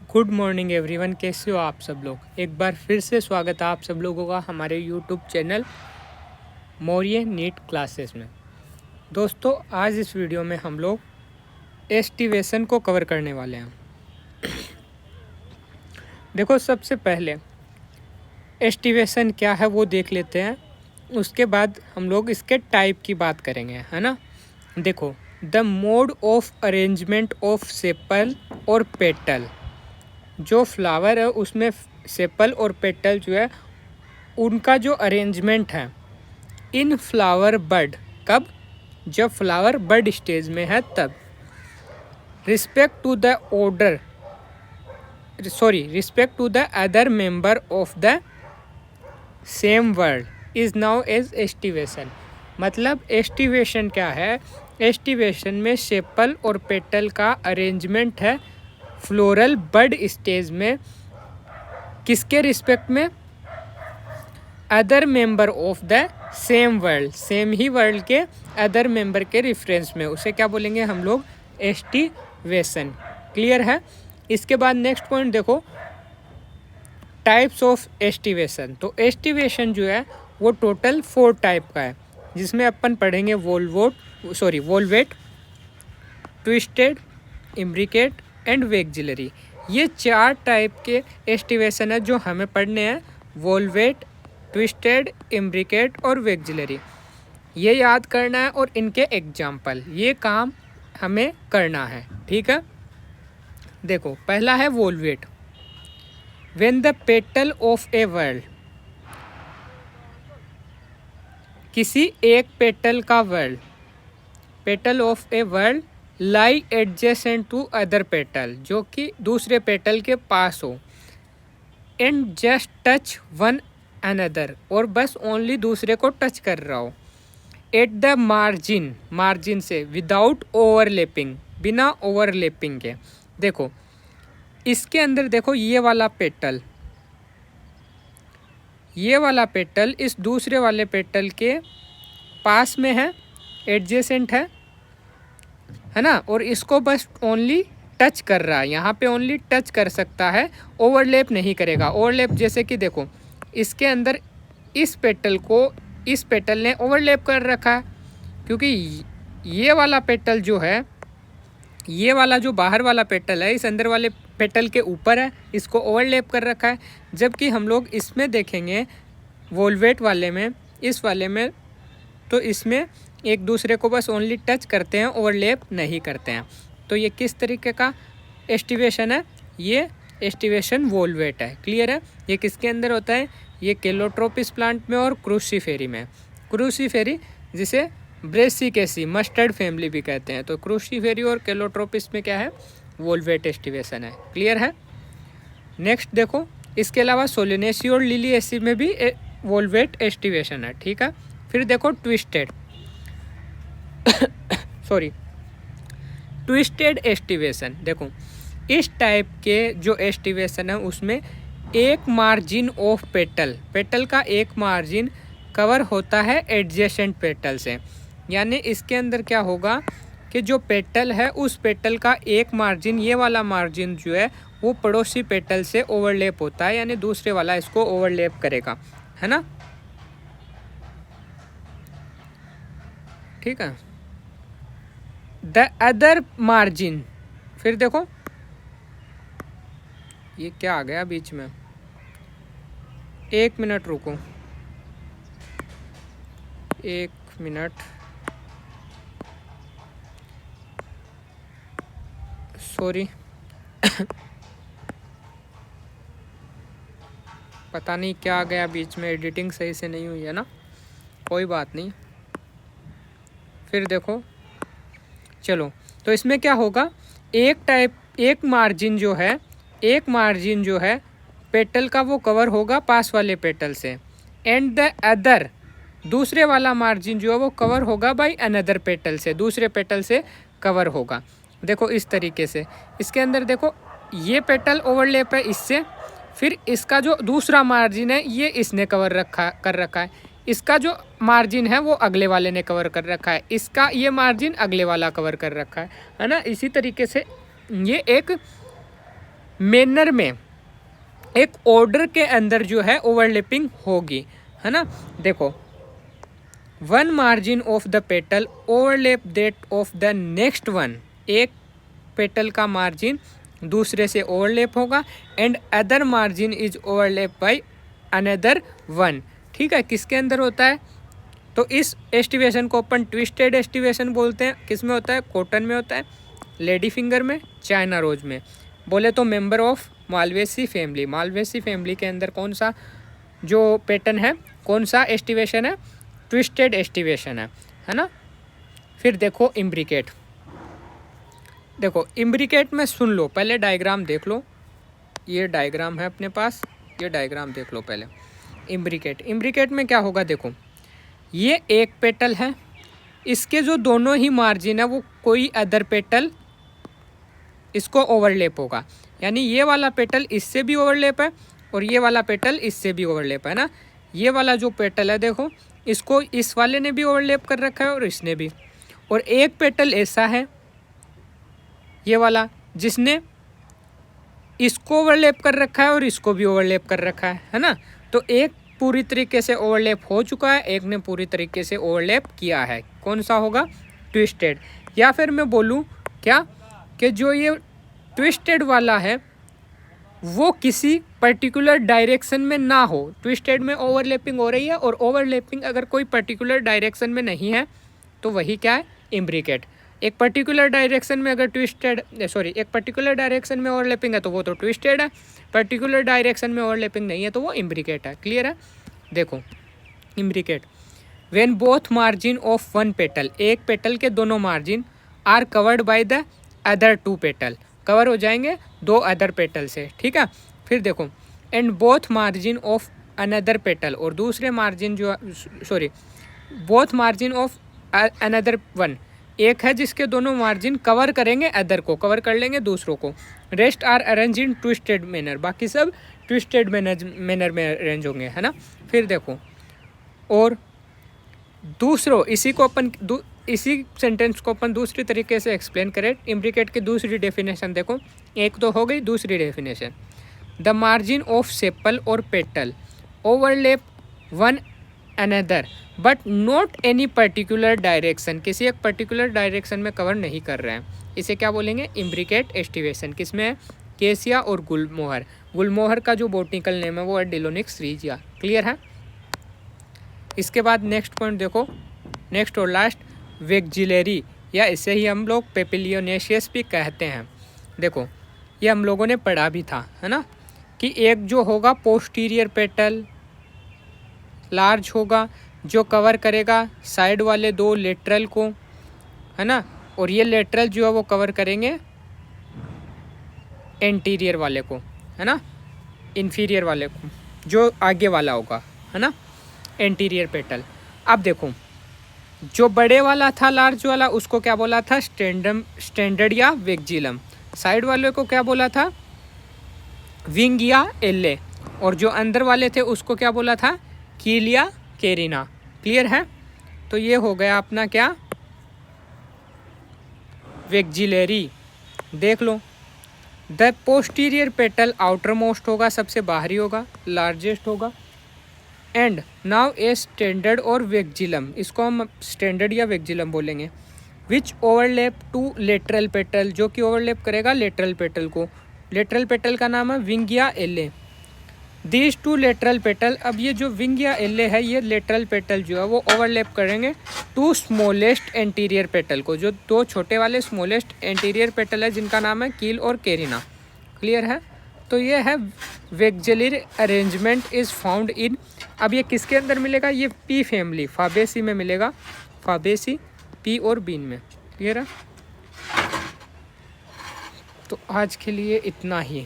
Good morning everyone, कैसे हो आप सब लोग। एक बार फिर से स्वागत है आप सब लोगों का हमारे YouTube channel Maurya NEET classes में। दोस्तों, आज इस वीडियो में हम लोग एस्टिवेशन को कवर करने वाले हैं। देखो, सबसे पहले एस्टिवेशन क्या है वो देख लेते हैं, उसके बाद हम लोग इसके टाइप की बात करेंगे, है ना। देखो, the mode of arrangement of sepal और पेटल, जो फ्लावर है उसमें सेपल और पेटल जो है उनका जो अरेंजमेंट है इन फ्लावर बड, कब, जब फ्लावर बड स्टेज में है तब। Respect to the order respect to the other member of the same word is known as aestivation. मतलब एस्टिवेशन क्या है, एस्टिवेशन में सेपल और पेटल का अरेंजमेंट है फ्लोरल बड स्टेज में, किसके रिस्पेक्ट में, other member of the same world, same he world के अदर मेंबर के रेफरेंस में, उसे क्या बोलेंगे हम लोग, एस्टिवेशन। क्लियर है। इसके बाद नेक्स्ट पॉइंट देखो, टाइप्स ऑफ एस्टिवेशन। तो एस्टिवेशन जो है वो टोटल 4 टाइप का है, जिसमें अपन पढ़ेंगे वोल्वेट, ट्विस्टेड, इम्ब्रिकेट एंड वेक्जिलरी। ये 4 टाइप के एस्टिवेशन है जो हमें पढ़ने हैं, वोल्वेट, ट्विस्टेड, इम्ब्रिकेट और वेक्जिलरी। ये याद करना है और इनके एग्जाम्पल, ये काम हमें करना है, ठीक है। देखो, पहला है valvate. When the petal of a whorl, किसी एक पेटल का whorl, petal of a whorl lie adjacent to other petal, जो कि दूसरे पेटल के पास हो, and just touch one another, और बस ओनली दूसरे को टच कर रहा हो, एट द मार्जिन, मार्जिन से, विदाउट ओवरलैपिंग, बिना ओवरलैपिंग के। देखो, इसके अंदर देखो, ये वाला पेटल इस दूसरे वाले पेटल के पास में है, एडजेसेंट है ना, और इसको बस ओनली टच कर रहा है, यहाँ पे ओनली टच कर सकता है, ओवरलैप नहीं करेगा। ओवरलैप जैसे कि देखो, इसके अंदर इस पेटल ने ओवरलैप कर रखा है, क्योंकि ये वाला पेटल जो है, ये वाला जो बाहर वाला पेटल है इस अंदर वाले पेटल के ऊपर है, इसको ओवरलैप कर रखा है। जबकि हम लोग इसमें देखेंगे वोल्वेट वाले में, इस वाले में, तो इसमें एक दूसरे को बस ओनली टच करते हैं, ओवरलैप नहीं करते हैं। तो ये किस तरीके का एस्टिवेशन है, ये एस्टिवेशन वोल्वेट है। क्लियर है। ये किसके अंदर होता है, ये केलोट्रोपिस प्लांट में और क्रूसीफेरी में। क्रूसीफेरी जिसे ब्रेसिकेसी, मस्टर्ड फैमिली भी कहते हैं, तो क्रूसीफेरी और केलोट्रोपिस में क्या है, वोल्वेट एस्टिवेशन है। क्लियर है। नेक्स्ट देखो, इसके अलावा सोलिनेसी और लिलिएसी में भी वोल्वेट एस्टिवेशन है, ठीक है। फिर देखो ट्विस्टेड ट्विस्टेड एस्टिवेशन। देखो, इस टाइप के जो एस्टिवेशन है उसमें एक मार्जिन ऑफ पेटल का एक मार्जिन कवर होता है एडजेसेंट पेटल से। यानी इसके अंदर क्या होगा कि जो पेटल है उस पेटल का एक मार्जिन, ये वाला मार्जिन जो है वो पड़ोसी पेटल से ओवरलैप होता है, यानी दूसरे वाला इसको ओवरलैप करेगा, है ना, ठीक है। द अदर मार्जिन, फिर देखो ये क्या आ गया बीच में, 1 मिनट रुको, 1 मिनट, सॉरी पता नहीं क्या आ गया बीच में, एडिटिंग सही से नहीं हुई है ना, कोई बात नहीं। फिर देखो, चलो, तो इसमें क्या होगा, एक मार्जिन जो है पेटल का वो कवर होगा पास वाले पेटल से, एंड द अदर, दूसरे वाला मार्जिन जो है वो कवर होगा बाय अनदर पेटल से, दूसरे पेटल से कवर होगा। देखो इस तरीके से, इसके अंदर देखो ये पेटल ओवरलैप है इससे, फिर इसका जो दूसरा मार्जिन है ये इसने कर रखा है, इसका जो मार्जिन है वो अगले वाले ने कवर कर रखा है, इसका ये मार्जिन अगले वाला कवर कर रखा है ना। इसी तरीके से ये एक मैनर में एक ऑर्डर के अंदर जो है ओवरलैपिंग होगी, है ना। देखो, one margin of the petal overlap that of the next one, एक पेटल का मार्जिन दूसरे से ओवरलैप होगा, and other margin is overlap by another one. ठीक है, किसके अंदर होता है? तो इस एस्टिवेशन को अपन ट्विस्टेड एस्टिवेशन बोलते हैं। किस में होता है? कॉटन में होता है, लेडी फिंगर में, चाइना रोज में। बोले तो member of Malvaceae family, Malvaceae family के अंदर कौन सा जो पैटर्न है, कौन सा एस्टिवेशन है? ट्विस्टेड एस्टिवेशन है ना। फिर देखो इम्ब्रिकेट, देखो इम्ब्रिकेट में सुन लो, पहले डायग्राम देख लो। ये डायग्राम है अपने पास, ये डायग्राम देख लो पहले। इम्ब्रिकेट, इम्ब्रिकेट में क्या होगा? देखो, ये एक पेटल है, इसके जो दोनों ही मार्जिन है वो कोई अदर पेटल इसको ओवरलैप होगा, यानी ये वाला पेटल इससे भी ओवरलैप है और ये वाला पेटल इससे भी ओवरलैप है ना। ये वाला जो पेटल है देखो, इसको इस वाले ने भी ओवरलैप कर रखा है और इसने भी। और एक पेटल ऐसा है ये वाला जिसने इसको ओवरलैप कर रखा है और इसको भी ओवरलैप कर रखा है ना। तो एक पूरी तरीके से ओवरलैप हो चुका है, एक ने पूरी तरीके से ओवरलैप किया है। कौन सा होगा? ट्विस्टेड। या फिर मैं बोलूँ क्या कि जो ये ट्विस्टेड वाला है वो किसी पर्टिकुलर डायरेक्शन में ना हो। ट्विस्टेड में ओवरलैपिंग हो रही है और ओवरलैपिंग अगर कोई पर्टिकुलर डायरेक्शन में नहीं है तो वही क्या है? इम्ब्रिकेट। एक पर्टिकुलर डायरेक्शन में अगर एक पर्टिकुलर डायरेक्शन में ओवरलैपिंग है तो वो तो ट्विस्टेड है, पर्टिकुलर डायरेक्शन में ओवरलैपिंग नहीं है तो वो इम्ब्रिकेट है। क्लियर है? देखो imbricate, when both margin of one petal, एक पेटल के दोनों margin are covered by the other two petal, cover हो जाएंगे दो अदर पेटल से। ठीक है, फिर देखो, and both margin of another petal, और दूसरे मार्जिन जो both margin of another one, एक है जिसके दोनों मार्जिन कवर करेंगे अदर को, कवर कर लेंगे दूसरों को। Rest are arrange in twisted manner, बाकी सब ट्विस्टेड मैनर में अरेंज होंगे, है ना। फिर देखो, और दूसरों इसी सेंटेंस को अपन दूसरी तरीके से एक्सप्लेन करें। इम्ब्रिकेट की दूसरी डेफिनेशन देखो, एक तो हो गई, दूसरी definition, the margin of sepal और petal overlap one another but not any particular direction, किसी एक पर्टिकुलर डायरेक्शन में कवर नहीं कर रहे हैं। इसे क्या बोलेंगे? Imbricate aestivation. किसमें है? केसिया और गुलमोहर। गुलमोहर का जो बोटनिकल नेम है वो है डिलोनिक्स रीजिया। क्लियर है? इसके बाद नेक्स्ट पॉइंट देखो, नेक्स्ट और लास्ट, वेक्जिलेरी, या इसे ही हम लोग पेपिलियोनेशियस भी कहते हैं। देखो, ये हम लोगों ने पढ़ा भी था, है ना, कि एक जो होगा पोस्टीरियर पेटल लार्ज होगा जो कवर करेगा साइड वाले दो लेटरल को, है ना, और ये लेटरल जो है वो कवर करेंगे एंटीरियर वाले को, है ना, इन्फीरियर वाले को जो आगे वाला होगा, है ना, एंटीरियर पेटल। अब देखो, जो बड़े वाला था लार्ज वाला उसको क्या बोला था? स्टैंडर्ड या वेक्जिलम। साइड वाले को क्या बोला था? विंग या एल्ले। और जो अंदर वाले थे उसको क्या बोला था? कील या केरिना। क्लियर है? तो ये हो गया अपना क्या? वेक्जिलेरी। देख लो, the posterior petal outermost होगा, सबसे बाहरी होगा, लार्जेस्ट होगा, एंड नाउ ए स्टैंडर्ड और वेक्जिलम, इसको हम स्टैंडर्ड या वेक्जिलम बोलेंगे, विच ओवरलैप टू लेटरल पेटल, जो कि ओवरलैप करेगा लेटरल पेटल को। लेटरल पेटल का नाम है विंग या एल्ले। दीज टू लेटरल पेटल, अब ये जो विंग या एल्ले है ये लेटरल पेटल जो है वो ओवरलैप करेंगे टू स्मॉलेस्ट एंटीरियर पेटल को, जो दो छोटे वाले स्मॉलेस्ट एंटीरियर पेटल है जिनका नाम है कील और केरिना। क्लियर है? तो ये है वेक्जिलरी अरेंजमेंट इज़ फाउंड इन, अब ये किसके अंदर मिलेगा? ये पी फैमिली, फाबेसी में मिलेगा, फाबेसी पी और बीन में। क्लियर है? तो आज के लिए इतना ही।